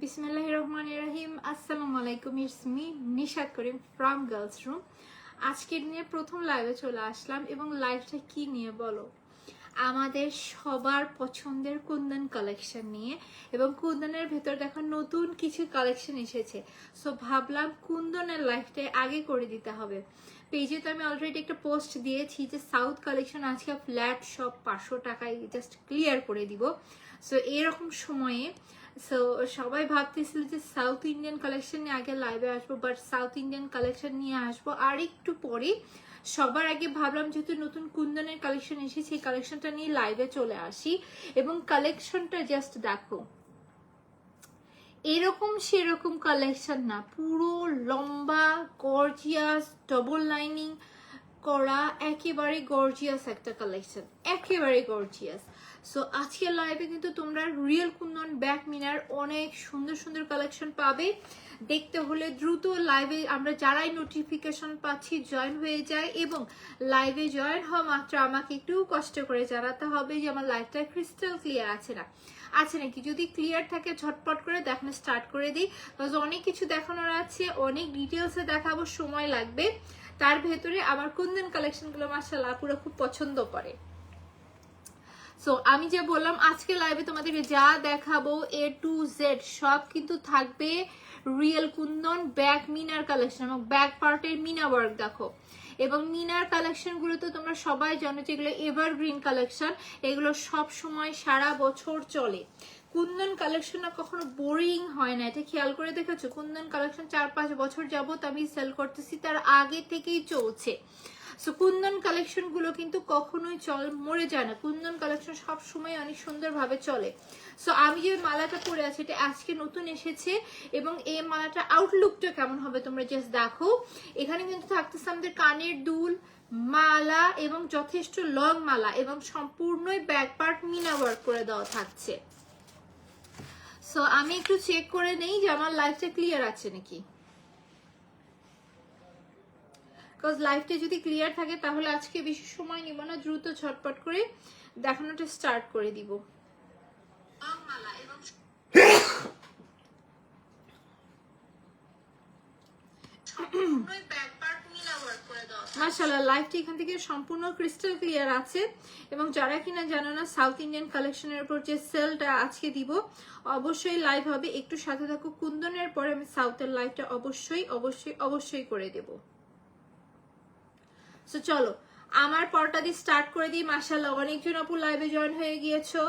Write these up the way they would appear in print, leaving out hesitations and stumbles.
বিসমিল্লাহির রহমানির রহিম। আসসালামু আলাইকুম, it's me Nishat Karim from girls room. আজকের নিয়ে প্রথম লাইভে চলে আসলাম এবং লাইভটা কি নিয়ে বলো, আমাদের সবার পছন্দের কুন্দন কালেকশন নিয়ে। এবং কুন্দনের ভেতর দেখো নতুন কিছু কালেকশন এসেছে, সো ভাবলাম কুন্দনের লাইভটা আগে করে দিতে হবে। পেজে তো আমি অলরেডি একটা পোস্ট দিয়েছি যে সাউথ কালেকশন আজকে ফ্ল্যাট সব 500 টাকায় জাস্ট ক্লিয়ার করে দিব। সো এরকম সময়ে সো সবাই ভাবতেছিল যে সাউথ ইন্ডিয়ান কালেকশন নিয়ে আগে লাইভে আসবো, বাট সাউথ ইন্ডিয়ান কালেকশন নিয়ে আসবো আর একটু পরে। সবার আগে ভাবলাম যেহেতু নতুন কুন্দনের কালেকশন এসেছে, এই কালেকশনটা নিয়ে লাইভে চলে আসি। এবং কালেকশনটা জাস্ট দেখো, এরকম সেরকম কালেকশন না, পুরো লম্বা গর্জিয়াস ডবল লাইনিং করা একেবারে গর্জিয়াস একটা কালেকশন, একেবারে গর্জিয়াস। সো আজকের লাইভে কিন্তু তোমরা রিয়েল কুন্দন ব্যাক মিনার অনেক সুন্দর সুন্দর কালেকশন পাবে। দেখতে হলে দ্রুত লাইভে আমরা যারাই নোটিফিকেশন পাচ্ছি জয়েন হয়ে যায়, এবং লাইভে জয়েন হওয়া মাত্র আমাকে একটু কষ্ট করে জানাতে হবে যে আমার লাইভটা ক্রিস্টাল ক্লিয়ার আছে নাকি। যদি ক্লিয়ার থাকে ঝটপট করে দেখানো স্টার্ট করে দিই, বিকজ অনেক কিছু দেখানোর আছে, অনেক ডিটেলসে দেখাবো, সময় লাগবে। তার ভেতরে আমার কুন্দন কালেকশনগুলো মাশাআল্লাহ পুরো খুব পছন্দ করে। সো আমি যে বললাম আজকে লাইভে তোমাদেরকে যা দেখাবো A to Z সব কিন্তু থাকবে রিয়েল কুন্দন ব্যাক মিনার কালেকশন, এবং ব্যাক পার্টের মিনা ওয়ার্ক দেখো। এবং মিনার কালেকশন গুলো তো তোমরা সবাই জানো যেগুলো এভারগ্রিন কালেকশন, এগুলো সব সময় সারা বছর চলে। কুন্দন কালেকশন না কখনো বোরিং হয় না, এটা খেয়াল করে দেখেছো? কুন্দন কালেকশন 4-5 বছর যাবত আমি সেল করতেছি, তার আগে থেকেই চলছে। সো কুন্দন কালেকশন গুলো কিন্তু কখনোই মরে যায় না, কুন্দন কালেকশন সব সময় অনেক সুন্দরভাবে চলে। সো আমি যে মালাটা পরে আছি এটা আজকে নতুন এসেছে, এবং এই মালাটা আউটলুকটা কেমন হবে তোমরা জাস্ট দেখো। এখানে কিন্তু থাকতেছে আমাদের কানের দুল, মালা এবং যথেষ্ট লং মালা, এবং সম্পূর্ণই ব্যাক পার্ট মিনা ওয়ার্ক করে দেওয়া থাকছে। সো আমি একটু চেক করে নেই যে আমার লাইফটা ক্লিয়ার আছে নাকি, বিকজ লাইফটা যদি ক্লিয়ার থাকে তাহলে আজকে বেশি সময় নিব না, দ্রুত ঝটপট করে দেখানোটা স্টার্ট করে দিব। মাশাআল্লাহ লাইফটি এখান থেকে সম্পূর্ণ ক্রিস্টাল ক্লিয়ার আছে। এবং যারা কিনা জানো না সাউথ ইন্ডিয়ান কালেকশনের উপর যে সেলটা আজকে দিব, অবশ্যই লাইভ হবে, একটু সাথে থাকো। কুন্দনের পরে আমি সাউথের লাইভটা অবশ্যই অবশ্যই অবশ্যই করে দেব। সো চলো আমার পরটা দিয়ে স্টার্ট করে দিই। মাশাআল্লাহ অনেকজন আপু লাইভে জয়েন হয়ে গিয়েছো,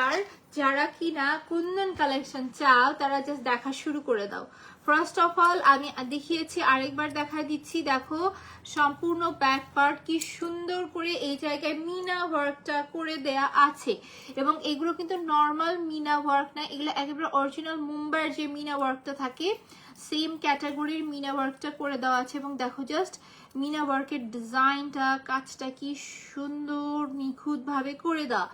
আর যারা কিনা কুন্দন কালেকশন চাও তারা জাস্ট দেখা শুরু করে দাও। ফার্স্ট অফ অল আমি দেখিয়েছি, আরেকবার দেখায় দিচ্ছি। দেখো সম্পূর্ণ ব্যাক পার্ট কি সুন্দর করে এই জায়গায় মিনা ওয়ার্কটা করে দেয়া আছে, এবং এগুলো কিন্তু নর্মাল মিনা ওয়ার্ক না, এগুলো একেবারে অরিজিনাল মুম্বাইয়ের যে মিনা ওয়ার্কটা থাকে সেম ক্যাটাগরির মিনা ওয়ার্কটা করে দেওয়া আছে। এবং দেখো জাস্ট মিনা ওয়ার্কের ডিজাইনটা, কাজটা কি সুন্দর নিখুঁত ভাবে করে দেওয়া।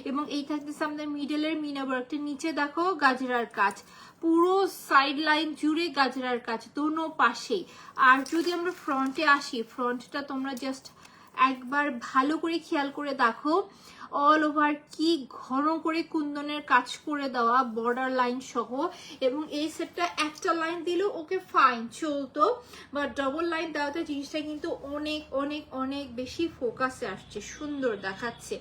এবং এই থাকতেছে আমাদের মিডলের মিনা ওয়ার্কটা, নিচে দেখো গাজরার কাজ, পুরো সাইড লাইন জুড়ে গাজরার কাজ দোনো পাশেই। আর যদি আমরা ফ্রন্টে আসি, ফ্রন্টটা তোমরা জাস্ট একবার ভালো করে খেয়াল করে দেখো, অল ওভার কি ঘন করে কুন্দনের কাজ করে দেওয়া বর্ডার লাইন সহ। এবং এই সেটটা একটা লাইন দিলেও ওকে ফাইন চলতো, বাট ডবল লাইন দেওয়াতে জিনিসটা কিন্তু অনেক অনেক অনেক বেশি ফোকাসে আসছে, সুন্দর দেখাচ্ছে।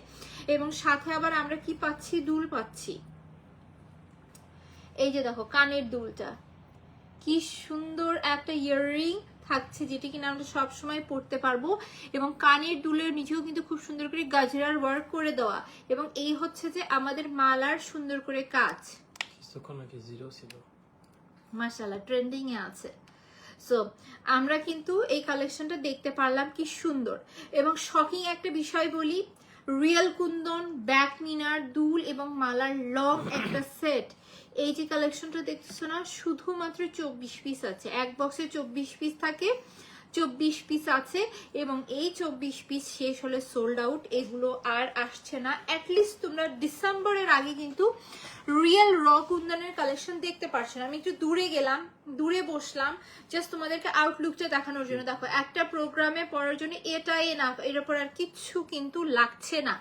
এবং সাথে আবার আমরা কি পাচ্ছি, দুল পাচ্ছি। এই যে দেখো কানের দুলটা কি সুন্দর একটা ইয়াররিং থাকছে, যেটা কিনা আমরা সবসময় পড়তে পারবো। এবং কানের দুলের নিচেও কিন্তু খুব সুন্দর করে গাজরার ওয়ার্ক করে দেওয়া, এবং এই হচ্ছে যে আমাদের মালার সুন্দর করে কাজ। মাশাআল্লাহ ট্রেন্ডিং এ আছে। সো আমরা কিন্তু এই কালেকশনটা দেখতে পারলাম কি সুন্দর। এবং শকিং একটা বিষয় বলি, রিয়েল কুন্দন ব্যাক মিনার দুল এবং মালার লং একটা সেট। এই যে কালেকশনটা দেখতেছো না, শুধুমাত্র 24 পিস আছে, এক বক্সে 24 পিস থাকে, 24 পিস আছে। এবং এই 24 পিস শেষ হলে সোল্ড আউট, এগুলো আর আসছে না। অ্যাটলিস্ট তোমরা ডিসেম্বরের আগে কিন্তু রিয়েল র কুন্দনের কালেকশন দেখতে পারছো না। আমি একটু দূরে গেলাম, দূরে বসলাম জাস্ট তোমাদেরকে আউটলুকটা দেখানোর জন্য। দেখো একটা প্রোগ্রামে পড়ার জন্য এটাই না, এর উপর আর কিচ্ছু কিন্তু লাগছে না।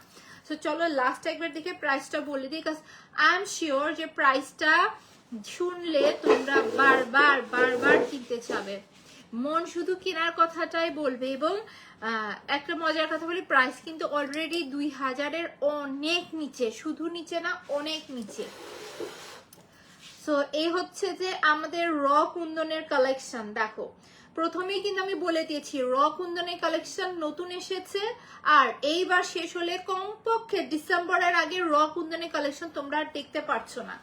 সো চলো লাস্ট একবার দেখে প্রাইসটা বলে দিই, কারণ আই এম শিওর যে প্রাইসটা শুনলে তোমরা বারবার বারবার কিনতে চাবে, মন শুধু কেনার কথাটাই বলবে। এবং একটা মজার কথা বলি, প্রাইস কিন্তু অলরেডি 2000-এর অনেক নিচে, শুধু নিচে না অনেক নিচে। সো এই হচ্ছে যে আমাদের র কুন্দনের কালেকশন। দেখো প্রথমেই কিন্তু আমি বলে দিয়েছি র কুন্দনের কালেকশন নতুন এসেছে, আর এইবার শেষ হলে কমপক্ষে ডিসেম্বরের আগে র কুন্দনের কালেকশন তোমরা আর দেখতে পারছো না।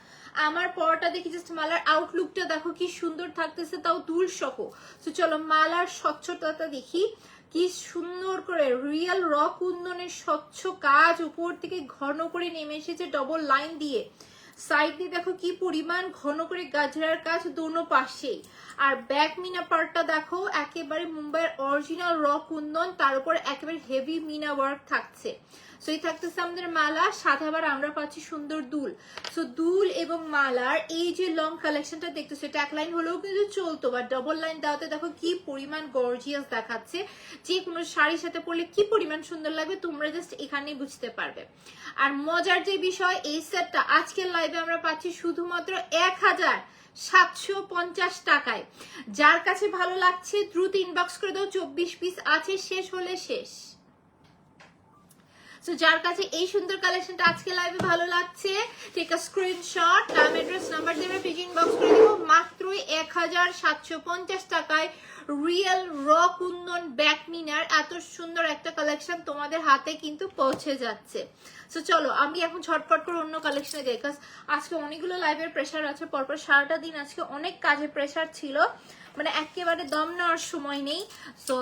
আমার পরটা দেখি জাস্ট মালার আউটলুকটা দেখো কি সুন্দর থাকতেছে, তাও দুল সহ। তো চলো মালার স্বচ্ছতাটা দেখি, কি সুন্দর করে রিয়েল র কুন্দনের স্বচ্ছ কাজ উপর থেকে ঘন করে নেমে এসেছে ডবল লাইন দিয়ে। সাইড দিয়ে দেখো কি পরিমাণ ঘন করে গাজরার কাজ দোনো পাশেই। আর ব্যাক মিনা পার্টটা দেখো একেবারে মুম্বাইয়ের অরিজিনাল র কুন্দন, তার উপর একেবারে হেভি মিনা ওয়ার্ক থাকছে। সো এই থাকতেছে আমাদের মালা, সাথে আবার আমরা পাচ্ছি সুন্দর দুল। সো দুল এবং মালার এই যে লং কালেকশনটা দেখতেছো, এটা এক লাইন হলেও কিন্তু চলতো, বা ডবল লাইন দেওয়াতে দেখো কি পরিমাণ গর্জিয়াস দেখাচ্ছে। যে কোনো শাড়ির সাথে পরলে কি পরিমাণ সুন্দর লাগবে তোমরা জাস্ট এখানেই বুঝতে পারবে। আর মজার যে বিষয়, এই সেটটা আজকের লাইভে আমরা পাচ্ছি শুধুমাত্র 1750 টাকায়। যার কাছে ভালো লাগছে দ্রুত ইনবক্স করে দাও, 24 পিস আছে, শেষ হলে শেষ। সো যার কাছে এই সুন্দর কালেকশনটা আজকে লাইভে ভালো লাগছে, টেক আ স্ক্রিনশট, নাম অ্যাড্রেস নাম্বার দিয়ে পেজ ইনবক্স করে দিব। মাত্রই 1750 টাকায় রিয়েল র কুন্দন ব্যাক মিনার এত সুন্দর একটা কালেকশন তোমাদের হাতে কিন্তু পৌঁছে যাচ্ছে। সো চলো আমি এখন ঝটপট করে অন্য কালেকশনে যাই, কারণ আজকে অনেকগুলো লাইভের প্রেশার আছে, পরপর সারাটা দিন আজকে অনেক কাজের প্রেশার ছিল, মানে একেবারে দম নেওয়ার সময় নেই। সো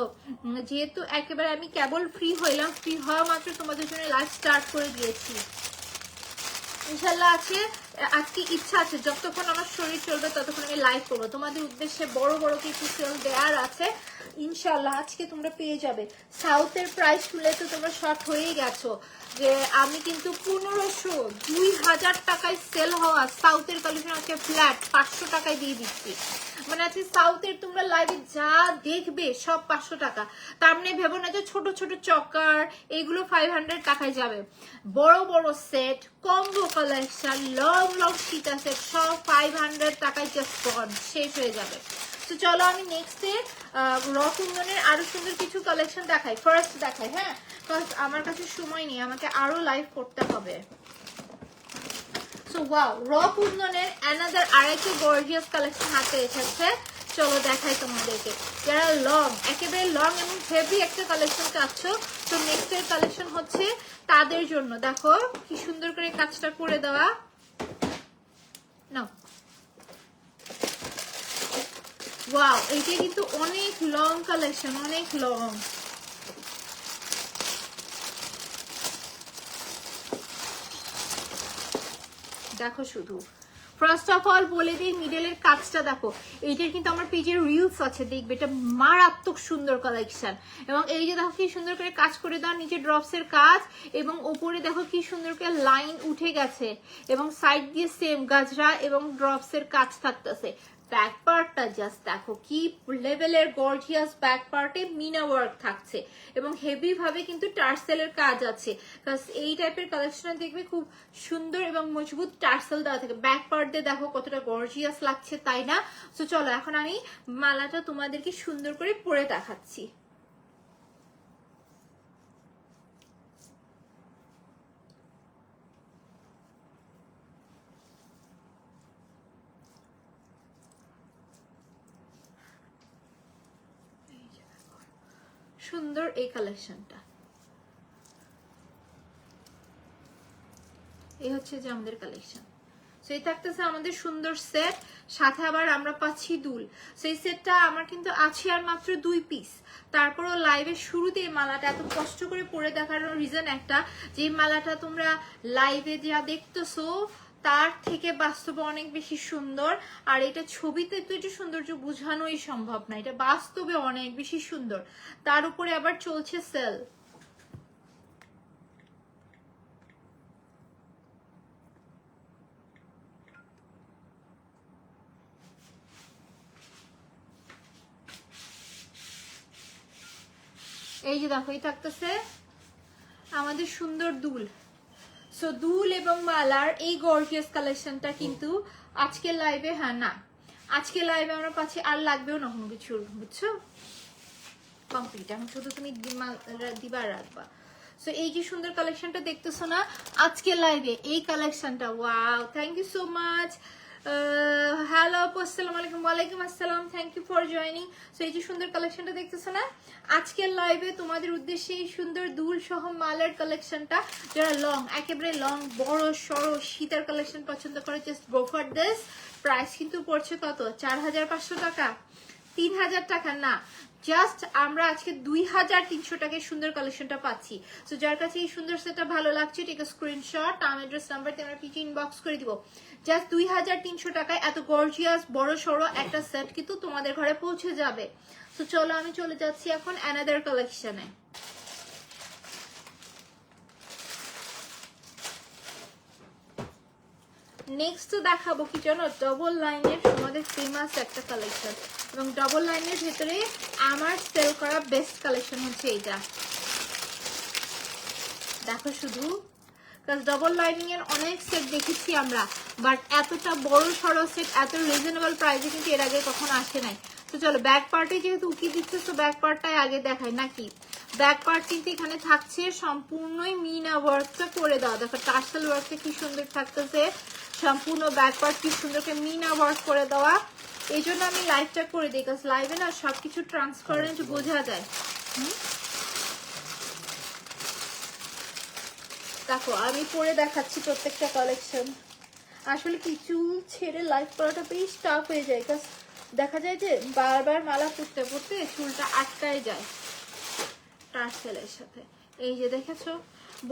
যেহেতু একেবারে আমি কেবল ফ্রি হইলাম, ফ্রি হওয়া মাত্র তোমাদের জন্য লাইভ স্টার্ট করে দিয়েছি। ইনশাল্লাহ আছে, আজকে ইচ্ছা আছে যতক্ষণ আমার শরীর চলবে ততক্ষণ আমি লাইভ করবো, তোমাদের উদ্দেশ্যে বড় বড় কিছু সেল দেওয়ার আছে ইনশাল্লাহ আজকে তোমরা পেয়ে যাবে। সাউথের প্রাইস শুনলে তো তোমরা শর্ট হয়েই গেছো, যে আমি কিন্তু 1500-2000 টাকায় সেল হওয়া সাউথের কালেকশন আজকে ফ্ল্যাট 500 টাকায় দিয়ে দিচ্ছি। মানে আজকে সাউথের তোমরা লাইভে যা দেখবে সব 500 টাকা। তার মানে ভেবো না যে ছোট ছোট চকার এগুলো 500 টাকায় যাবে। বড় বড় set, combo collection, long long Sita set সব 500 টাকায় জাস্ট গন, শেষ হয়ে যাবে। তো চলো আমি নেক্সটে র কুন্দনের আরো সুন্দর কিছু কালেকশন দেখাই, ফার্স্ট দেখাই। হ্যাঁ, কারণ আমার কাছে সময় নেই, আমাকে আরো লাইভ করতে হবে। সো ওয়াও, র কুন্দনের অ্যানাদার আরেকটা গর্জিয়াস কালেকশন হাতে এসেছে, চলো দেখাই তোমাদেরকে। যারা লং, একেবারে লং এবং হেভি একটা কালেকশন চাচ্ছ, তো নেক্সটের কালেকশন হচ্ছে তাদের জন্য। দেখো কি সুন্দর করে কাজটা করে দেওয়া, নাও ওয়াও, এইটা কিন্তু অনেক লং কালেকশন, অনেক লং। দেখো শুধু ফার্স্ট অফ অল বলে দিই মিডলের কাজটা দেখো, এইটার কিন্তু আমার পেজের রিলস আছে, দেখবে এটা মারাত্মক সুন্দর কালেকশন। এবং এই যে দেখো কি সুন্দর করে কাজ করে দাও, নিচে ড্রপসের কাজ, এবং ওপরে দেখো কি সুন্দর করে লাইন উঠে গেছে, এবং সাইড দিয়ে সেম গাজরা এবং ড্রপসের কাজ থাকতেছে। ব্যাক পার্টটা জাস্ট দেখো কি লেভেলের গর্জিয়াস, ব্যাক পার্টে মিনা ওয়ার্ক থাকছে এবং হেভি ভাবে কিন্তু টার্সেলের কাজ আছে। এই টাইপের কালেকশন দেখবে খুব সুন্দর এবং মজবুত টার্সেল দেওয়া থাকে। ব্যাক পার্ট দিয়ে দেখো কতটা গর্জিয়াস লাগছে, তাই না? তো চলো এখন আমি মালাটা তোমাদেরকে সুন্দর করে পরে দেখাচ্ছি। সুন্দর এই কালেকশনটা, এই হচ্ছে যে আমাদের কালেকশন। সেই থাকতেছে আমাদের সুন্দর সেট, সাথে আবার আমরা পাচ্ছি দুল। সেই সেটটা আমার কিন্তু আছে আর মাত্র 2 পিস। তারপরও লাইভের শুরুতে এই মালাটা এত কষ্ট করে পরে দেখানোর রিজন একটা, যে মালাটা তোমরা লাইভে যা দেখতেছো তার থেকে বাস্তবে অনেক বেশি সুন্দর। আর এটা ছবিতে তো এটা সৌন্দর্য বোঝানোই সম্ভব না, এটা বাস্তবে অনেক বেশি সুন্দর। তার উপরে আবার চলছে সেল। এই যে দেখো এই থাকতেছে আমাদের সুন্দর দুল। সো দুল এবং মালার এই গর্জিয়াস কালেকশনটা কিন্তু আজকের লাইভে, হ্যাঁ না আজকে লাইভে আমরা পাচ্ছি, আর লাগবেও না কোনো কিছু, বুঝছো? কমপ্লিট, এখন শুধু তুমি দিবা রাখবা। সো এই যে সুন্দর কালেকশনটা দেখতেছো না আজকে লাইভে, এই কালেকশনটা, wow, thank you so much. Hello আপু, আসসালামু আলাইকুম। ওয়ালাইকুম আসসালাম, thank you for joining. So এই যে সুন্দর কালেকশনটা দেখতেছো না আজকের লাইভে, তোমাদের উদ্দেশ্যে এই সুন্দর দুল সহ মালের কালেকশনটা, যারা লং, একেবারে লং বড় সড়ো শীতের কালেকশন পছন্দ করে, just go for this. Price কিন্তু পড়ছে কত, 4500 টাকা, 3000 টাকা না, জাস্ট আমরা আজকে 2300 টাকায় সুন্দর কালেকশনটা পাচ্ছি। সো যার কাছে এই সুন্দর সেটটা ভালো লাগছে, টেক আ স্ক্রিনশট, নাম অ্যাড্রেস নাম্বারতে আমরা পিজি ইনবক্স করে দিব। জাস্ট 2300 টাকায় এত গর্জিয়াস বড় সড়ো একটা সেট কিন্তু তোমাদের ঘরে পৌঁছে যাবে। তো চলো আমি চলে যাচ্ছি এখন অ্যানাদার কালেকশনে। নেক্সট দেখাবো কি জানো, ডবল লাইনের তোমাদের ফেমাস একটা কালেকশন, এবং ডবল লাইনের ভেতরে আমার সেল করা বেস্ট কালেকশন হচ্ছে এইটা। দেখো শুধু, ডবল লাইনিং এর অনেক সেট দেখেছি আমরা, বাট এতটা বড় সড়ো সেট এত রিজনেবল প্রাইসে কিন্তু এর আগে কখনো আসে নাই। তো চলো ব্যাক পার্টে যেহেতু উকি দিচ্ছে, তো ব্যাক পার্টটাই আগে দেখায় নাকি। ব্যাক পার্ট কিন্তু এখানে থাকছে সম্পূর্ণই মিনা ওয়ার্কটা করে দেওয়া, দেখো টার্সেল ওয়ার্কটা কি সুন্দর থাকতেছে, সম্পূর্ণ ব্যাক পার্ট কি সুন্দরকে মিনা ওয়ার্ক করে দেওয়া। এই জন্য আমি লাইভটা করে দিই, কারণ লাইভে না সবকিছু ট্রান্সপারেন্ট বোঝা যায়। দেখো আমি পরে দেখাচ্ছি প্রত্যেকটা কালেকশন। আসলে কি চুল ছেড়ে লাইভ করাটা বেশ টাফ হয়ে যায়, কারণ দেখা যায় যে বারবার মালা পরতে পরতে চুলটা আটকায় যায় টার্সেলের সাথে। এই যে দেখেছো,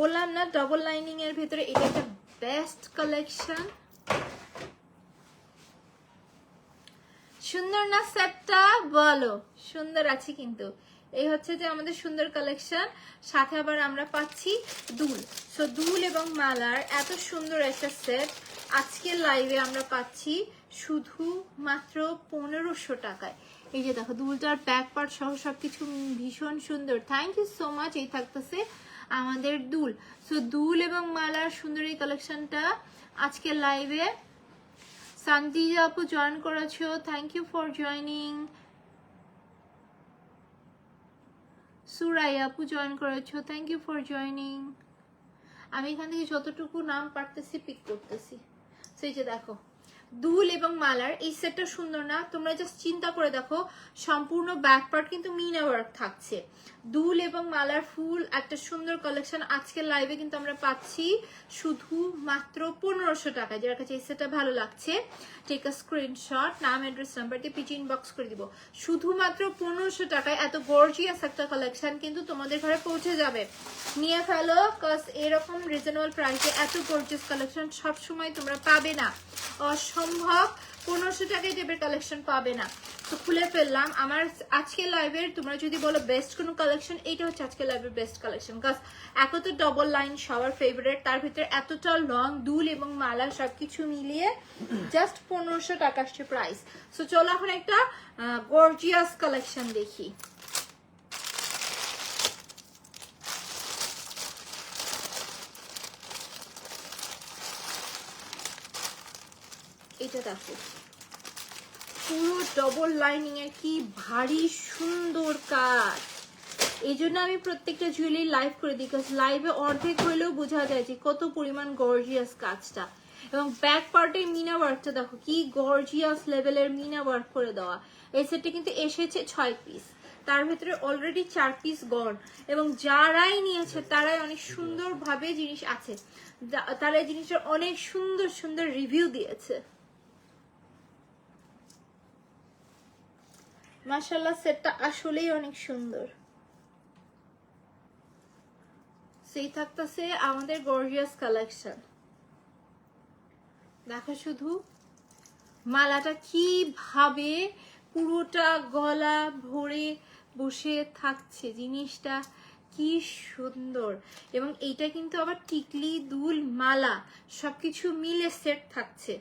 বললাম না ডবল লাইনিং এর ভিতরে এটা একটা বেস্ট কালেকশন। সুন্দর না সেটটা, বলো সুন্দর আছে কিন্তু। এই হচ্ছে যে আমাদের সুন্দর কালেকশন, সাথে আবার আমরা পাচ্ছি দুল। সো দুল এবং মালার এত সুন্দর একটা সেট আজকে লাইভে আমরা পাচ্ছি শুধু মাত্র 1500 টাকায়। এই যে দেখো দুলটার ব্যাক পার্ট সহ সবকিছু ভীষণ সুন্দর। Thank you so much. এই থাকতেছে আমাদের দুল। সো দুল এবং মালার সুন্দর এই কালেকশনটা আজকে লাইভে সান্তিজা আপু জয়েন করেছো, থ্যাংক ইউ ফর জয়নিং। সুরাই আপু জয়েন করেছো, থ্যাংক ইউ ফর জয়নিং। আমি এখান থেকে যতটুকু নাম পারতেছি পিক করতেছি। সেই যে দেখো দুল এবং মালার এই সেটটা সুন্দর না, তোমরা জাস্ট চিন্তা করে দেখো, সম্পূর্ণ ব্যাক পার্ট কিন্তু মিনা ওয়ার্ক থাকছে। দুল এবং মালার ফুল একটা সুন্দর কালেকশন আজকের লাইভে কিন্তু আমরা পাচ্ছি শুধু মাত্র 1500 টাকা। যার কাছে এই সেটটা ভালো লাগছে, টেক আ স্ক্রিনশট, নাম অ্যাড্রেস নাম্বার দিয়ে পিজি ইনবক্স করে দিব। শুধুমাত্র 1500 টাকায় এত গর্জিয়াস একটা কালেকশন কিন্তু তোমাদের ঘরে পৌঁছে যাবে। নিয়ে ফেলো, কজ এরকম রিজনেবল প্রাইসে এত গর্জিয়াস কালেকশন সবসময় তোমরা পাবে না, অসম্ভব। 1500 টাকায় টাইপের কালেকশন পাবে না। তো খুলে ফেললাম আমার আজকে লাইভের, তোমরা যদি বলো বেস্ট কোনো কালেকশন, এইটা হচ্ছে আজকে লাইভের বেস্ট কালেকশন। কাজ এত তো ডবল লাইন সবার ফেভারিট, তার ভিতরে এতটা লং দুল এবং মালা সবকিছু মিলিয়ে জাস্ট 1500 টাকা আসছে প্রাইস। সো চলো এখন একটা গর্জিয়াস কালেকশন দেখি। এটা দেখো পুরো ডবল লাইনিং এর কি ভারী সুন্দর কাজ। এই জন্য আমি প্রত্যেকটা জুয়েলারি লাইভ করে দিই, কারণ লাইভে অর্ধেক হইলেও বোঝা যায় যে কত পরিমাণ গর্জিয়াস কাজটা। এবং ব্যাক পার্টের মিনা ওয়ার্কটা দেখো কি গর্জিয়াস লেভেলের মিনা ওয়ার্ক করে দেওয়া। এই সেটটা কিন্তু এসেছে 6 পিস, তার ভিতরে অলরেডি 4 পিস গড়, এবং যারাই নিয়েছে তারাই অনেক সুন্দরভাবে জিনিস আছে, তারা এই জিনিসটার অনেক সুন্দর সুন্দর রিভিউ দিয়েছে। মাশাআল্লাহ সেটটা আসলেই অনেক সুন্দর। সেই থাকতেছে আমাদের গর্জিয়াস কালেকশন। দেখো শুধু মালাটা কিভাবে পুরোটা গলা ভরে বসে থাকছে, জিনিসটা কি সুন্দর। এবং এইটা কিন্তু আবার টিকলি দুল মালা সবকিছু মিলে সেট থাকছে।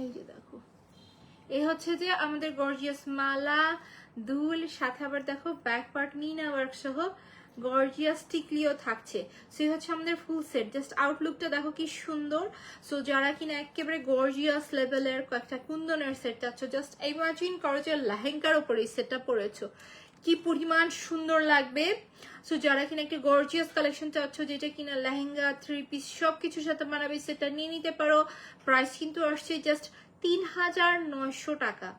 এই যে দেখো এই হচ্ছে যে আমাদের গর্জিয়াস মালা দুল, সাথে আবার দেখো ব্যাক পার্ট মিনা ওয়ার্ক সহ গর্জিয়াস টিকলিও থাকছে। সো এই হচ্ছে আমাদের ফুল সেট। জাস্ট আউটলুকটা দেখো কি সুন্দর। সো যারা কিনা একেবারে গর্জিয়াস লেভেলের একটা কুন্দনের সেট চাচ্ছ, জাস্ট ইমাজিন করো যে লেহেঙ্গার উপরে এই সেটটা পরেছো, কি পরিমাণ সুন্দর লাগবে। সো যারা কিনা একটা গর্জিয়াস কালেকশন চাচ্ছ, যেটা কিনা লেহেঙ্গা, 3 পিস সবকিছুর সাথে মানাবে, সেটা নিয়ে নিতে পারো। প্রাইস কিন্তু আসছে জাস্ট ৩,৯০০ টাকা।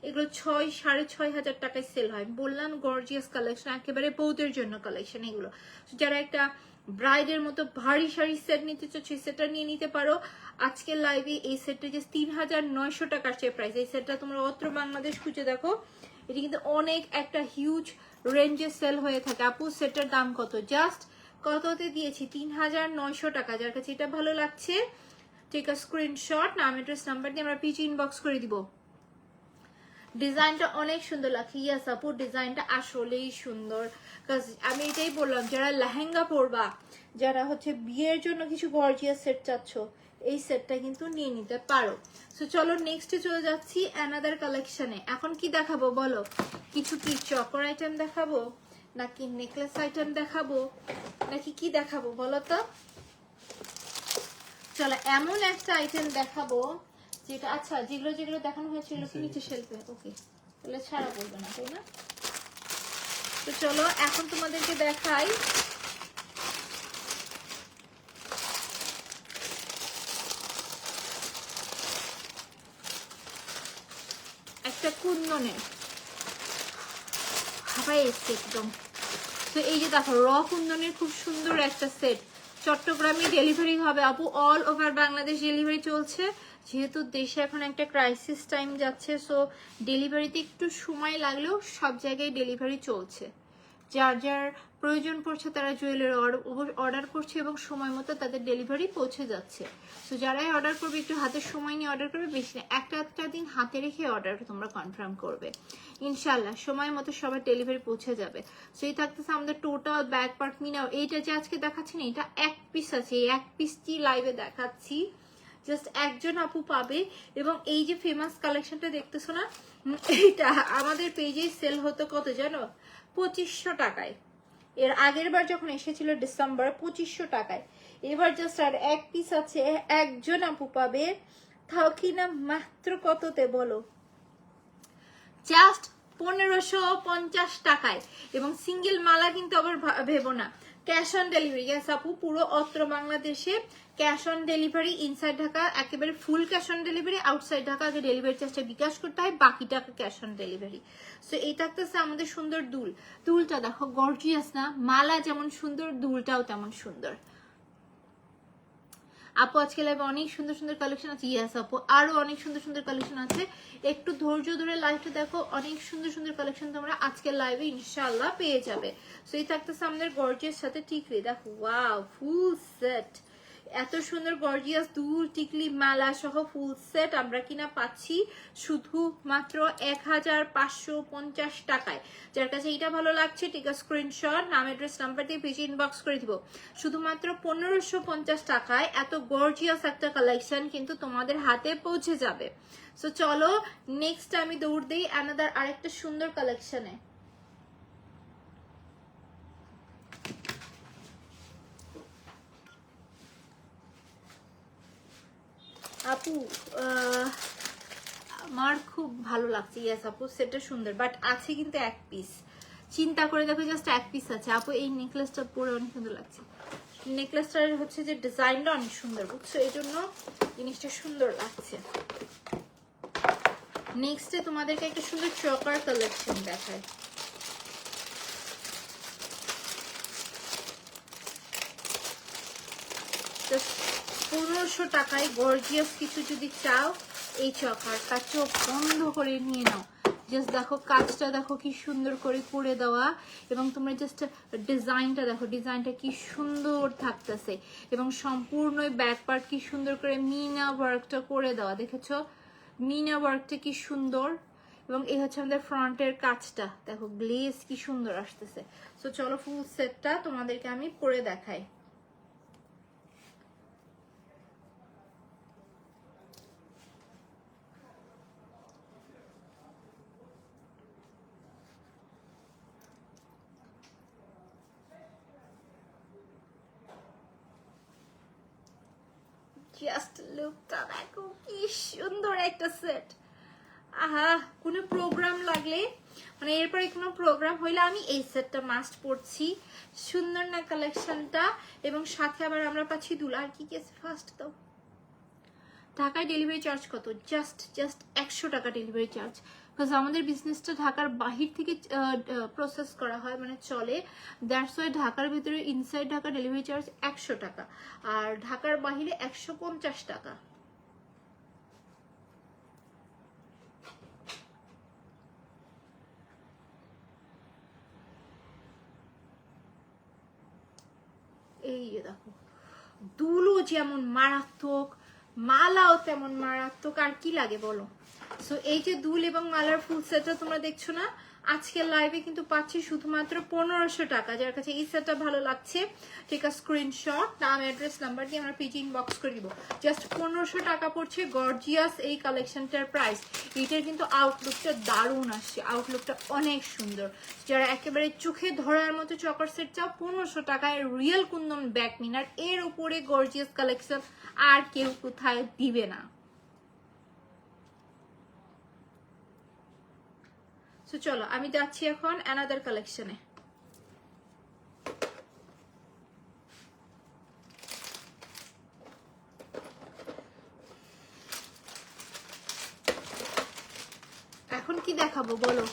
এগুলো ৬,৫০০ টাকায় সেল হয়। বললাম গর্জিয়াস কালেকশন, একেবারে বউদের জন্য কালেকশন এগুলো। যারা একটা ব্রাইডের মতো ভারী শাড়ি সেট নিতে চাচ্ছি, সেটা নিয়ে নিতে পারো। আজকের লাইভে এই সেটটা যে ৩,৯০০ টাকার চেয়ে প্রাইস। এই সেটটা তোমরা অত্র বাংলাদেশ খুঁজে দেখো, এটি কিন্তু অনেক একটা হিউজ রেঞ্জে সেল হয়ে থাকে। আপু সেটার দাম কত? জাস্ট কততে দিয়েছি? ৩,৯০০ টাকা। যার কাছে এটা ভালো লাগছে টেক আ স্ক্রিনশট, নাম অ্যাড্রেস নাম্বার দিয়ে আমরা পিজি ইনবক্স করে দিব। ডিজাইনটা অনেক সুন্দর লাগছে। ইয়াস আপু ডিজাইনটা আসলেই সুন্দর। আমি এটাই বললাম, যারা লেহেঙ্গা পরবা, যারা হচ্ছে বিয়ের জন্য কিছু গর্জিয়াস সেট চাচ্ছ, এই সেটটা কিন্তু নিয়ে নিতে পারো। সো চলো নেক্সটে চলে যাচ্ছি অ্যানাদার কালেকশনে। এখন কি দেখাবো বলো? কিছু কি চকর আইটেম দেখাবো, নাকি নেকলেস আইটেম দেখাবো, নাকি কি দেখাবো বলো তো? চলো এমন একটা আইটেম দেখাবো যেটা, আচ্ছা যেগুলো যেগুলো দেখানো হয়েছিল কি নিচে শেলফে, ওকে তাহলে ছাড়া বলবে না, তাই না? তো চলো এখন তোমাদেরকে দেখাই একটা কুন্দনের, হাবাই এসছে একদম। তো এই যে দেখো র কুন্দনের খুব সুন্দর একটা সেট, চট্টগ্রামে ডেলিভারি হবে আপু, অল ওভার বাংলাদেশ ডেলিভারি চলছে। যেহেতু দেশে এখন একটা ক্রাইসিস টাইম যাচ্ছে, সো ডেলিভারিতে একটু সময় লাগলেও সব জায়গায় ডেলিভারি চলছে। যার যার প্রয়োজন পড়ছে তারা জুয়েলারি অর্ডার করছে এবং সময় মতো তাদের ডেলিভারি পৌঁছে যাচ্ছে। তো যারাই অর্ডার করবে একটু হাতের সময় নিয়ে অর্ডার করবে, বেশি না একটা দিন হাতে রেখে অর্ডার তোমরা কনফার্ম করবে, ইনশাল্লাহ সময় মতো সবার ডেলিভারি পৌঁছে যাবে। সো এই থাকতেছে আমাদের টোটাল ব্যাক পার্ট মিনাও। এইটা যে আজকে দেখাচ্ছি না, এটা এক পিস আছে, এই এক পিসটি লাইভে দেখাচ্ছি, জাস্ট একজন আপু পাবে। এবং এই যে ফেমাস কালেকশনটা দেখতেছো না, এইটা আমাদের পেজেই সেল হতো কত জানো? ২৫০০ টাকায়। এর আগের বার যখন এসেছিল ডিসেম্বরে ২৫০০ টাকায়। এবার জাস্ট আর এক পিস আছে, একজন আপু পাবে। তাও কিনা মাত্র কততে বলো? জাস্ট ১৫৫০ টাকায়। এবং সিঙ্গেল মালা কিন্তু আবার ভেবো না, ক্যাশ অন ডেলিভারি। গ্যাস আপু পুরো অত্র বাংলাদেশে cash on delivery, inside Dhaka একেবারে full cash on delivery, outside Dhaka আগে ডেলিভারি চার্জটা বিকাশ করতে হয়, বাকি টাকা ক্যাশ অন ডেলিভারি। সো এইটা একটা আমাদের সুন্দর দুল। দুলটা দেখো গর্জিয়াস না? মালা যেমন সুন্দর, দুলটাও তেমন সুন্দর। আপু আজকে লাইভে অনেক সুন্দর সুন্দর কালেকশন আছে। ইয়াস আপু আরো অনেক সুন্দর সুন্দর কালেকশন আছে, একটু ধৈর্য ধরে লাইভটা দেখো, অনেক সুন্দর সুন্দর কালেকশন তোমরা আজকের লাইভে ইনশাআল্লাহ পেয়ে যাবে। সো এই থাকতেছে আমাদের গর্জিয়াস সাথে টিকলি, দেখো ওয়াও ফুল সেট, এত সুন্দর গর্জিয়াস দুল টিকলি মালা সহ ফুল সেট আমরা কিনা পাচ্ছি শুধু মাত্র ১৫৫০ টাকায়। যার কাছে এটা ভালো লাগছে টিকা স্ক্রিনশট, নাম অ্যাড্রেস নাম্বার দিয়ে পেজে ইনবক্স করে দিব। শুধুমাত্র ১৫৫০ টাকায় এত গর্জিয়াস একটা কালেকশন কিন্তু তোমাদের হাতে পৌঁছে যাবে। সো চলো নেক্সট আমি দৌড় দিই অ্যানাদার আরেকটা সুন্দর কালেকশনে। আপু আমার খুব ভালো লাগছে। ইয়াস আপু সেটা সুন্দর, বাট আছে কিন্তু এক পিস। চিন্তা করে দেখো জাস্ট এক পিস আছে। আপু এই নেকলেসটা পরে অনেক সুন্দর লাগছে, নেকলেসটার হচ্ছে যে ডিজাইনটা অনেক সুন্দর, বুঝছো, এই জন্য জিনিসটা সুন্দর লাগছে। নেক্সটে তোমাদেরকে একটা সুন্দর চকার কালেকশন দেখায়। জাস্ট ১৫০০ টাকায় গর্জিয়াস কিছু যদি চাও, এই চকারটা চোখ বন্ধ করে নিয়ে নাও। জাস্ট দেখো কাজটা দেখো কি সুন্দর করে করে দেওয়া, এবং তোমরা জাস্ট ডিজাইনটা দেখো, ডিজাইনটা কি সুন্দর থাকতেছে, এবং সম্পূর্ণ ব্যাক পার্ট কি সুন্দর করে মিনা ওয়ার্কটা করে দেওয়া, দেখেছো মিনা ওয়ার্কটা কি সুন্দর। এবং এই হচ্ছে আমাদের ফ্রন্টের কাজটা দেখো, গ্লেজ কি সুন্দর আসতেছে। সো চলো ফুল সেটটা তোমাদেরকে আমি পরে দেখাই। জাস্ট লুকটা দেখো, কি সুন্দর একটা সেট। আহা, কোনো প্রোগ্রাম লাগলে, মানে এরপরে কোনো প্রোগ্রাম হইলে আমি এই সেটটা মাস্ট পরছি। সুন্দর না কালেকশনটা? এবং সাথে আবার আমরা পাচ্ছি দুল। আর কি আছে ফার্স্ট দাও। ঢাকায় ডেলিভারি চার্জ কত? জাস্ট 100 টাকা ডেলিভারি চার্জ। বিকজ আমাদের বিজনেসটা ঢাকার বাহির থেকে প্রসেস করা হয়, মানে চলে। দ্যাটস ওয়াই ঢাকার ভিতরে ইনসাইড ঢাকা ডেলিভারি চার্জ 100 টাকা, আর ঢাকার বাহিরে 150 টাকা। এই যে দেখো, দুলও যেমন মারাত্মক, মালাও তেমন মারাত্মক, আর কি লাগে বলো। সো এই যে দুল এবং মালার ফুল সেটটা তোমরা দেখছো না, আজকের লাইভে কিন্তু পাচ্ছি শুধুমাত্র 1500 টাকা। যার কাছে এই সেটটা ভালো লাগছে, ঠিক আছে, স্ক্রিনশট, নাম, অ্যাড্রেস, নাম্বার দিয়ে আমরা পেজে ইনবক্স করে দিব। জাস্ট 1500 টাকা পড়ছে গর্জিয়াস এই কালেকশনটার প্রাইস। এটার কিন্তু আউটলুকটা দারুণ আসছে, আউটলুকটা অনেক সুন্দর। যারা একেবারে চোখে ধরার মতো চকার সেট চাও, 1500 টাকায় রিয়েল কুন্দন ব্যাক মিনার, এর উপরে গর্জিয়াস কালেকশন আর কেউ কোথায় দিবে না। সো চলো আমি যাচ্ছি এখন অ্যানাদার কালেকশনে। এখন কি দেখাবো বলো?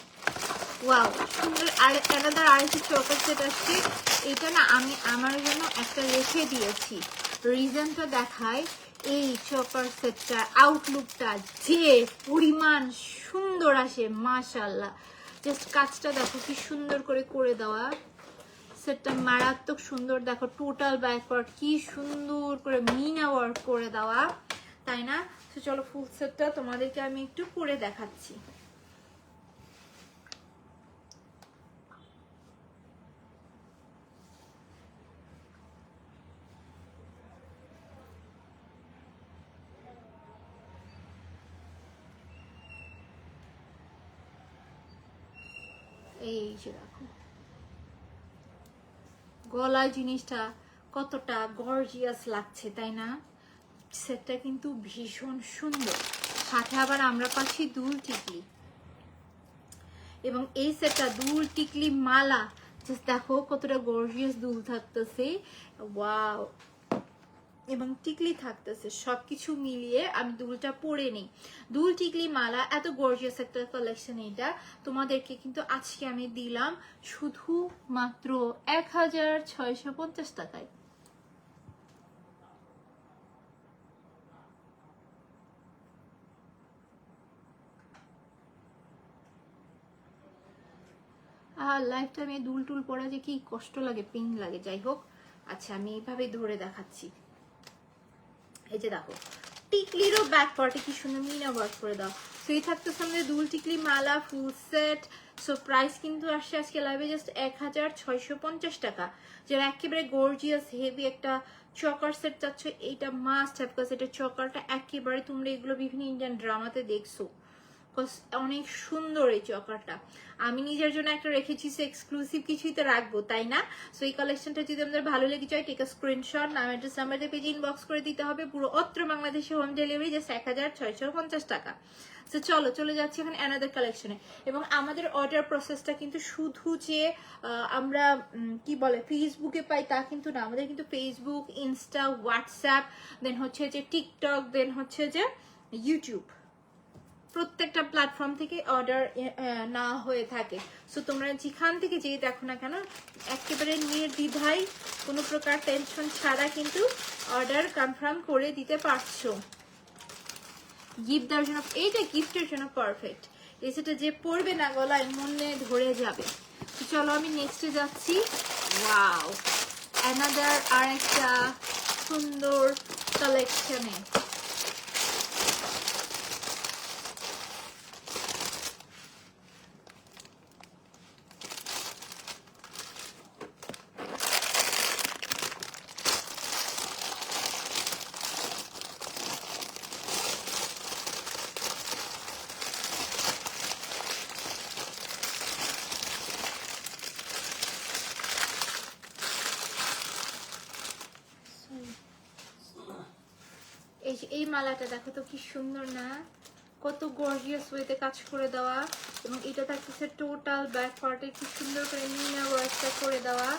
ওয়াও, সুন্দর আর অ্যানাদার আরেকটি চকার সেট আসছে। এটা না আমি আমার জন্য একটা রেখে দিয়েছি, রিজনটা দেখায়। এই চকার সেটটার আউটলুকটা যে পরিমাণ সুন্দর আসে, মাশাআল্লাহ। জাস্ট কাজটা দেখো কি সুন্দর করে দেওয়া, সেটটা মারাত্মক সুন্দর। দেখো টোটাল ব্যাক পার্ট কি সুন্দর করে মিনা ওয়ার্ক করে দেওয়া, তাই না? তো চলো ফুল সেটটা তোমাদেরকে আমি একটু পরে দেখাচ্ছি। এই যে দেখো গলায় জিনিসটা কতটা গর্জিয়াস লাগছে, তাই না? সেটটা কিন্তু ভীষণ সুন্দর। সাথে আবার আমরা পাচ্ছি দুল টিকলি, এবং এই সেটটা দুল টিকলি মালা, জাস্ট দেখো কতটা গর্জিয়াস দুল থাকতেছে, ওয়াও, এবং টিকলি থাকতেছে। সবকিছু মিলিয়ে আমি দুলটা পরে নেই। দুল টিকলি মালা এত গর্জিয়াস একটা কালেকশন, এটা তোমাদেরকে কিন্তু আজকে আমি দিলাম শুধু মাত্র 1650 টাকায়। আর লাইফটা আমি দুল টুল পরা যে কি কষ্ট লাগে, পিং লাগে। যাই হোক, আচ্ছা আমি এইভাবে ধরে দেখাচ্ছি। এই যে দেখো টিকলিরও ব্যাক পার্টে কি সুন্দর মিনা ওয়ার্ক করে দাও। সো এই থাকতেছে আমাদের দুল টিকলি মালা ফুল সেট। সো প্রাইস কিন্তু আসছে আজকে লাইভে জাস্ট 1650 টাকা। যারা একেবারে গর্জিয়াস হেভি একটা চকার সেট চাচ্ছ, এইটা মাস্ট হ্যাভ, বিকজ এটা চকারটা একেবারে তোমরা এগুলো বিভিন্ন ইন্ডিয়ান ড্রামাতে দেখছো, অনেক সুন্দর এই চকারটা। আমি নিজের জন্য একটা রেখেছি, এক্সক্লুসিভ কিছুই তো রাখবো, তাই না? সো এই কালেকশনটা যদি আমাদের ভালো লেগে যায়, টেক আ স্ক্রিনশট, নাম, অ্যাড্রেস, নাম্বার দিয়ে পেজে ইনবক্স করে দিতে হবে। পুরো অত্র বাংলাদেশে হোম ডেলিভারি জাস্ট 1650 টাকা। তো চলো চলে যাচ্ছি এখন অ্যানাদার কালেকশনে। এবং আমাদের অর্ডার প্রসেসটা কিন্তু শুধু যে আমরা কি বলে ফেসবুকে পাই তা কিন্তু না, আমাদের কিন্তু ফেসবুক, ইনস্টা, হোয়াটসঅ্যাপ, দেন হচ্ছে যে টিকটক, দেন হচ্ছে যে ইউটিউব, প্রত্যেকটা প্ল্যাটফর্ম থেকে অর্ডার না হয়ে থাকে। সো তোমরা যেখান থেকে যেই দেখো না কেন, একেবারে নির্দ্বিধায় কোনো প্রকার টেনশন ছাড়া কিন্তু অর্ডার কনফার্ম করে দিতে পারছো। গিফট দেওয়ার জন্য, এইটা গিফটের জন্য পারফেক্ট। এই সেটা যে পড়বে না গলায় মনে ধরে যাবে। তো চলো আমি নেক্সটে যাচ্ছি। ওয়াও, অ্যানাদার আর একটা সুন্দর কালেকশনে। এই মালাটা দেখো তো কি সুন্দর না, কত গর্জিয়াস ওয়েতে কাজ করে দেওয়া, এবং এটা থাকতেছে টোটাল ব্যাক পার্টে কি সুন্দর করে মিনা ওয়ার্কটা করে দেওয়া,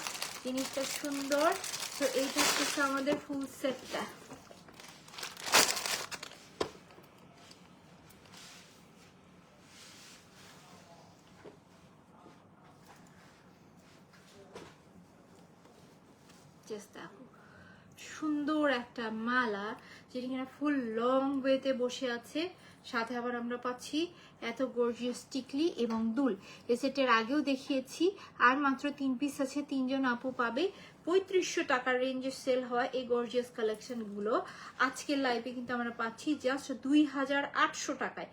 জিনিসটা সুন্দর। তো এইটা হচ্ছে আমাদের ফুল সেটটা। দেখো সুন্দর একটা মালা, যেটা কিনা ফুল লং ওয়েতে বসে আছে, সাথে আবার আমরা পাচ্ছি এত গর্জিয়াস টিকলি এবং দুল। এই সেটের আগেও দেখিয়েছি, আর মাত্র 3 পিস আছে, 3 জন আপু পাবে। 3500 টাকার রেঞ্জে সেল হয় এই গর্জিয়াস কালেকশন গুলো। আজকের লাইভে কিন্তু আমরা পাচ্ছি জাস্ট 2800 টাকায়।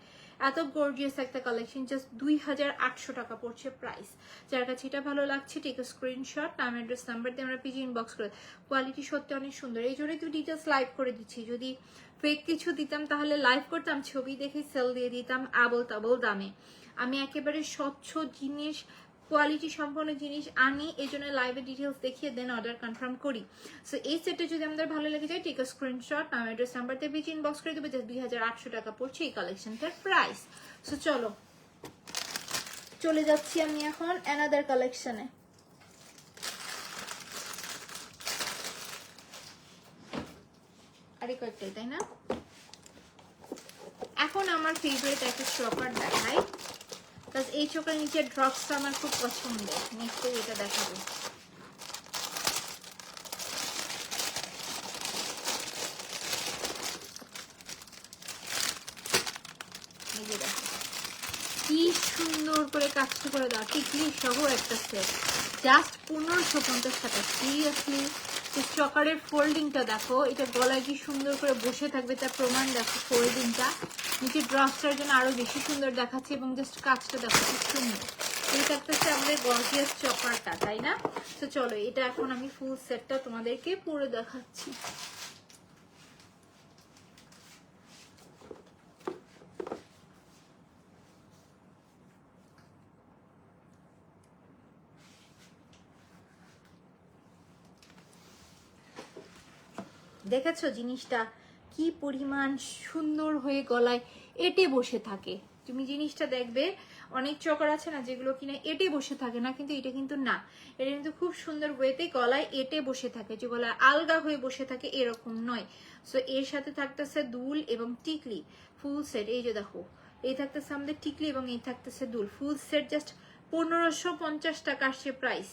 এত গর্জিয়াস একটা কালেকশন জাস্ট 2800 টাকা পড়ছে প্রাইস। যার কাছে এটা ভালো লাগছে টেক স্ক্রিনশট, নাম অ্যাড্রেস নাম্বার দিয়ে আমরা পিজি ইনবক্স করে। কোয়ালিটি সত্যি অনেক সুন্দর, এই জন্যই তো ডিটেলস লাইভ করে দিচ্ছি। যদি ফেক কিছু দিতাম তাহলে লাইভ করতাম, ছবি দেখে সেল দিয়ে দিতাম আবল তাবল দামে। আমি একেবারে স্বচ্ছ জিনিস, কোয়ালিটি সম্পন্ন জিনিস আনি, এই জন্য লাইভে ডিটেলস দেখিয়ে দেন অর্ডার কনফার্ম করি। সো এই সেটটা যদি আমাদের ভালো লেগে যায় টেক স্ক্রিনশট, নাম অ্যাড্রেস নাম্বার দিয়ে পিজি ইনবক্স করে দেবে। জাস্ট 2800 টাকা পড়ছে এই কালেকশনটার প্রাইস। সো চলো চলে যাচ্ছি আমি এখন অ্যানাদার কালেকশনে। আরে কয়েকটাই তাই না? এখন আমার ফেভারিট একটা চকার দেখাই, কারণ এই চোখের নিচে ড্রপসটা আমার খুব পছন্দ। নেক্সট এটা দেখাবো। কি সুন্দর করে কাজটা করে দাও, টিকলি সহ একটা সেট, জাস্ট 1550 টাকা। সিরিয়াসলি চকারের ফোল্ডিংটা দেখো, এটা গলায় কি সুন্দর করে বসে থাকবে তার প্রমাণ দেখো। ফোল্ডিংটা নিচে ড্রপসটার জন্য আরো বেশি সুন্দর দেখাচ্ছে, এবং জাস্ট কাজটা দেখো খুব সুন্দর। এই থাকতেছে আমাদের গর্জিয়াস চকারটা, তাই না? তো চলো এটা এখন আমি ফুল সেটটা তোমাদেরকে পরে দেখাচ্ছি। দেখেছো জিনিসটা কি পরিমাণ সুন্দর হয়ে গলায় এটে বসে থাকে। তুমি জিনিসটা দেখবে অনেক চকার আছে না যেগুলো কিনা এটে বসে থাকে না, কিন্তু এটা কিন্তু না, এটা কিন্তু খুব সুন্দর ওয়েতে গলায় এটে বসে থাকে, যে গলায় আলগা হয়ে বসে থাকে এরকম নয়। সো এর সাথে থাকতেছে দুল এবং টিকলি ফুল সেট। এই যে দেখো, এই থাকতেছে আমাদের টিকলি এবং এই থাকতেছে দুল। ফুল সেট জাস্ট 1550 টাকা আসছে প্রাইস।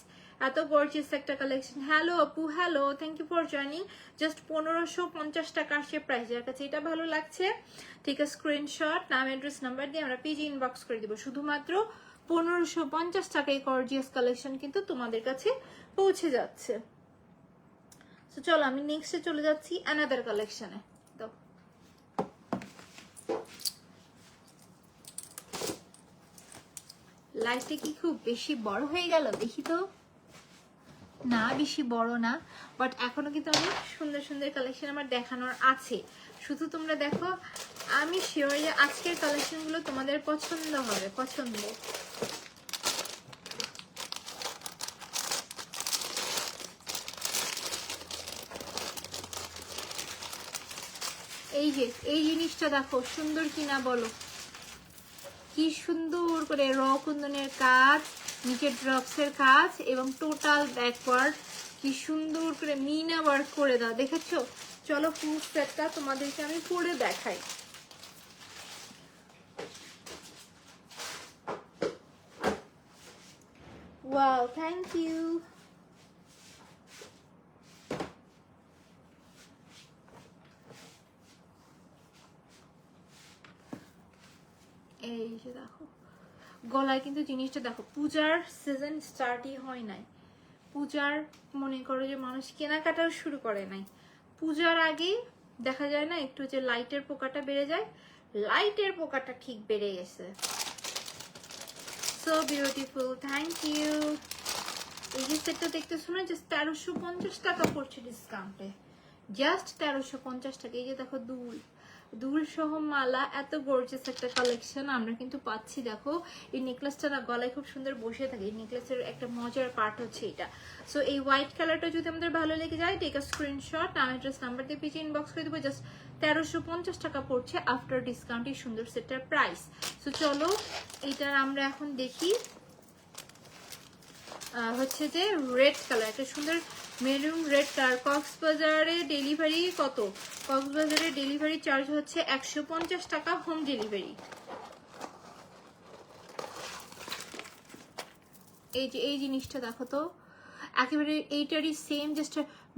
এত গর্জিয়াস একটা কালেকশন। হ্যালো আপু, hello, thank you for joining. Just 1550 টাকা আসছে প্রাইস। যার কাছে এটা ভালো লাগছে ঠিক আছে স্ক্রিনশট, নাম অ্যাড্রেস নাম্বার দিয়ে আমরা পিজি ইনবক্স করে দিব। শুধুমাত্র 1550 টাকায় গর্জিয়াস কালেকশন কিন্তু তোমাদের কাছে পৌঁছে যাচ্ছে। তো চলো আমি নেক্সটে চলে যাচ্ছি অ্যানাদার কালেকশনে। তো লাইফটা কি খুব বেশি বড় হয়ে গেল? দেখি তো, না বেশি বড় না, বাট এখনো কিন্তু অনেক সুন্দর সুন্দর কালেকশন আমার দেখানোর আছে। শুধু তোমরা দেখো, আমি শিওর যে আজকের কালেকশনগুলো তোমাদের পছন্দ হবে। পছন্দ এই যে এই জিনিসটা দেখো সুন্দর কিনা বলো, কি সুন্দর করে র কুন্দনের কাজ, নিচের ড্রপসের কাজ এবং টোটাল ব্যাকওয়ার্ড কি সুন্দর করে মিনা ওয়ার্ক করে দাও। দেখেছো? চলো ফুল সেটটা তোমাদেরকে আমি পরে দেখাই। Wow, thank you. এই যে দেখো গলায় কিন্তু জিনিসটা দেখো, পূজার সিজন স্টার্টই হয় নাই, পূজার মনে করো যে মানুষ কেনাকাটাও শুরু করে নাই। পূজার আগে দেখা যায় না একটু যে লাইটের পোকাটা বেড়ে যায়, লাইটের পোকাটা ঠিক বেড়ে গেছে। So beautiful, thank you. এই যে সেটটা দেখতেছো না, জাস্ট 1350 টাকা পড়ছে ডিসকাউন্টে, জাস্ট 1350 টাকা। এই যে দেখো দুল, দুল সহ মালা, এত গর্জিয়াস একটা কালেকশন আমরা কিন্তু পাচ্ছি। দেখো এই নেকলেসটা না গলায় খুব সুন্দর বসে থাকে, এই নেকলেসের একটা মজার পার্ট হচ্ছে এটা। সো এই হোয়াইট কালারটা যদি আমাদের ভালো লেগে যায় টেক আ স্ক্রিনশট, নাম অ্যাড্রেস নাম্বার দিয়ে পিছে ইনবক্স করে দেবো। জাস্ট 1350 টাকা পড়ছে আফটার ডিসকাউন্ট এই সুন্দর সেটটার প্রাইস। সো চলো এটার আমরা এখন দেখি হচ্ছে যে রেড কালার, একটা সুন্দর মেরুন রেড কালার। কক্সবাজারে ডেলিভারি কত? কক্সবাজারে ডেলিভারি চার্জ হচ্ছে 150 টাকা হোম ডেলিভারি। এই যে এই জিনিসটা দেখো তো, একেবারে এইটারই same just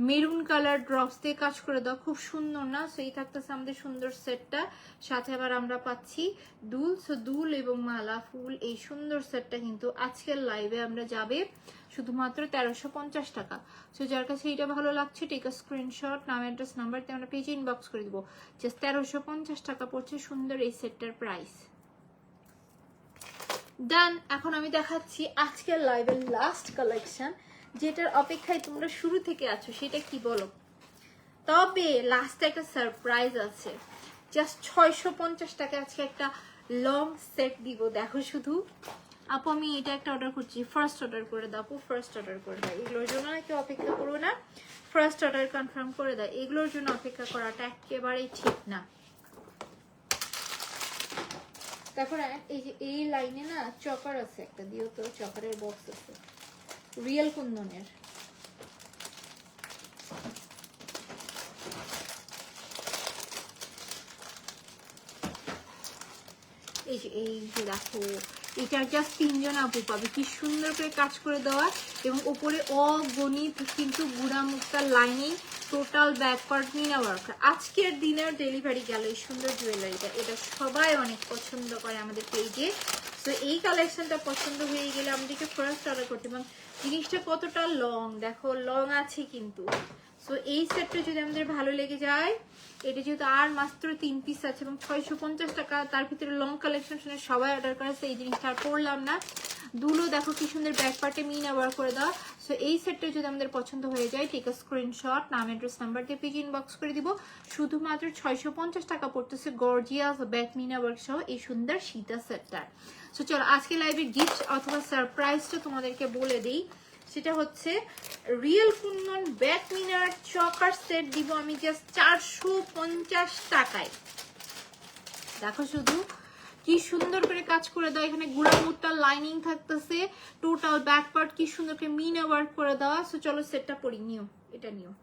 maroon colour drops দিয়ে কাজ করে দাও, খুব সুন্দর না? সো এই থাকতেছে আমাদের সুন্দর সেটটা, সাথে আবার আমরা পাচ্ছি দুল। সো দুল এবং মালা ফুল এই সুন্দর সেটটা কিন্তু আজকের লাইভে আমরা যাবে শুধুমাত্র 1350 টাকা। সো যার কাছে এইটা ভালো লাগছে টেক আ স্ক্রিনশট, নাম অ্যাড্রেস নাম্বার দিয়ে আমরা পেজে ইনবক্স করে দিব। জাস্ট 1350 টাকা পড়ছে সুন্দর এই সেটটার প্রাইস। ডান। এখন আমি দেখাচ্ছি আজকের লাইভের লাস্ট কালেকশন, যেটার অপেক্ষায় তোমরা শুরু থেকে আছো, সেটা কি বলো? তবে লাস্টে একটা সারপ্রাইজ আছে। জাস্ট 650 টাকা আজকে একটা লং সেট দিব। দেখো শুধু আপু আমি এটা একটা অর্ডার করছি, ফার্স্ট অর্ডার করে দাও আপু, ফার্স্ট অর্ডার করে দাও। এগুলোর জন্য কেউ অপেক্ষা করো না, ফার্স্ট অর্ডার কনফার্ম করে দাও। এগুলোর জন্য অপেক্ষা করাটা একেবারেই ঠিক না। তারপরে এই যে এই লাইনে না চকার আছে একটা, দিও তো, চকারের বক্স আছে রিয়েল কুন্দনের। এই যে দেখো, এটা জাস্ট 3 জন আপু পাবে, কি সুন্দর করে কাজ করে দেওয়া এবং উপরে অগণিত কিন্তু গুড়া মুক্তার lining, total back part meena work. আজকের দিনের ডেলিভারি গেল এই সুন্দর জুয়েলারিটা, এটা সবাই অনেক পছন্দ করে আমাদের পেজে। তো এই কালেকশনটা পছন্দ হয়ে গেলে আমাদেরকে ফার্স্ট অর্ডার করতে। এবং জিনিসটা কতটা লং দেখো, লং আছে কিন্তু। সো এই সেটটা যদি আমাদের ভালো লেগে যায়, এটা যেহেতু আর মাত্র 3 পিস আছে এবং 650 টাকা, তার ভিতরে লং কালেকশন শুনে সবাই অর্ডার করেছে, এই জিনিসটা আর করলাম না। দুলো দেখো কি সুন্দর ব্যাক পার্টে মিনা ওয়ার্ক করে দাও। সো এই সেটটা যদি আমাদের পছন্দ হয়ে যায়, টেক আ স্ক্রিনশট, নাম অ্যাড্রেস নাম্বার দিয়ে পেজ ইনবক্স করে দিব। শুধুমাত্র 650 টাকা পড়তেছে গর্জিয়াস ব্যাক মিনা ওয়ার্ক সহ এই সুন্দর সীতা সেটটা। সো চলো আজকে লাইভে গিফট অথবা সারপ্রাইজটা তোমাদেরকে বলে দিই। সেটা হচ্ছে রিয়েল কুন্দন ব্যাক মিনার চকার সেট দিব আমি জাস্ট 450 টাকায়। দেখো শুধু কি সুন্দর করে কাজ করে দাও, এখানে গুড়া মুড়টা লাইনিং থাকতেছে, টোটাল ব্যাক পার্ট কি সুন্দর করে মিনা ওয়ার্ক করে দেওয়া। সো চলো সেটটা পরি, নিও এটা নিও।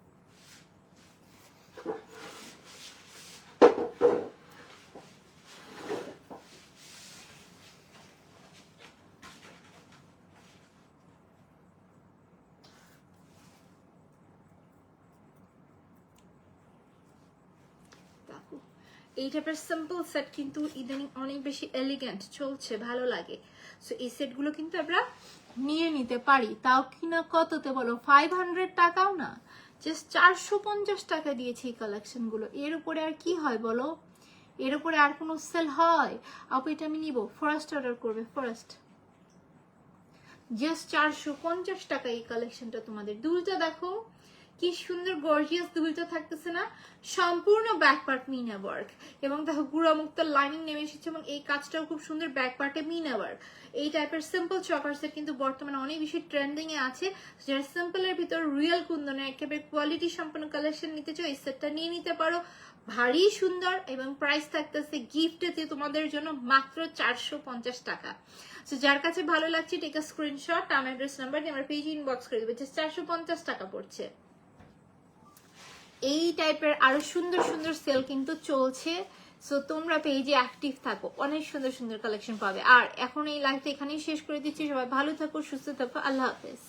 এই টাইপের সিম্পল সেট কিন্তু ইদানিং অনেক বেশি এলিগেন্ট চলছে, ভালো লাগে। সো এই সেটগুলো কিন্তু আমরা নিয়ে নিতে পারি, তাও কিনা কততে বলো? 500 টাকাও না, জাস্ট 450 টাকা দিয়েছি এই কালেকশন গুলো। এর উপরে আর কি হয় বলো? এর উপরে আর কোনো সেল হয়? আপু এটা আমি নিব, ফার্স্ট অর্ডার করবে ফার্স্ট। জাস্ট 450 টাকা এই কালেকশনটা তোমাদের। দুলটা দেখো কি সুন্দর গর্জিয়াস দুলটা থাকতেছে না, সম্পূর্ণ ব্যাক পার্ট মিনা ওয়ার্ক এবং দেখো গুড়া মুক্তার লাইনিং নেমে এসেছে এবং এই কাজটাও খুব সুন্দর ব্যাক পার্টে মিনা ওয়ার্ক। এই টাইপের সিম্পল চকার সেট কিন্তু বর্তমানে অনেক বেশি ট্রেন্ডিং এ আছে। যারা সিম্পলের ভিতর রিয়েল কুন্দনের একেবারে কোয়ালিটি সম্পন্ন কালেকশন নিতে চাও, এই সেটটা নিয়ে নিতে পারো। ভারী সুন্দর এবং প্রাইস থাকতেছে গিফটেতে তোমাদের জন্য মাত্র 450 টাকা। সো যার কাছে ভালো লাগছে টেক আ স্ক্রিনশট, নাম অ্যাড্রেস নাম্বার দিয়ে আমরা পেজ ইনবক্স করে দেবো। জাস্ট 450 টাকা পড়ছে। এই টাইপের আরো সুন্দর সুন্দর সেল কিন্তু চলছে। সো তোমরা পেজে অ্যাক্টিভ থাকো, অনেক সুন্দর সুন্দর কালেকশন পাবে। আর এখন এই লাইভটা এখানেই শেষ করে দিচ্ছি। সবাই ভালো থাকো, সুস্থ থাকো, আল্লাহ হাফেজ।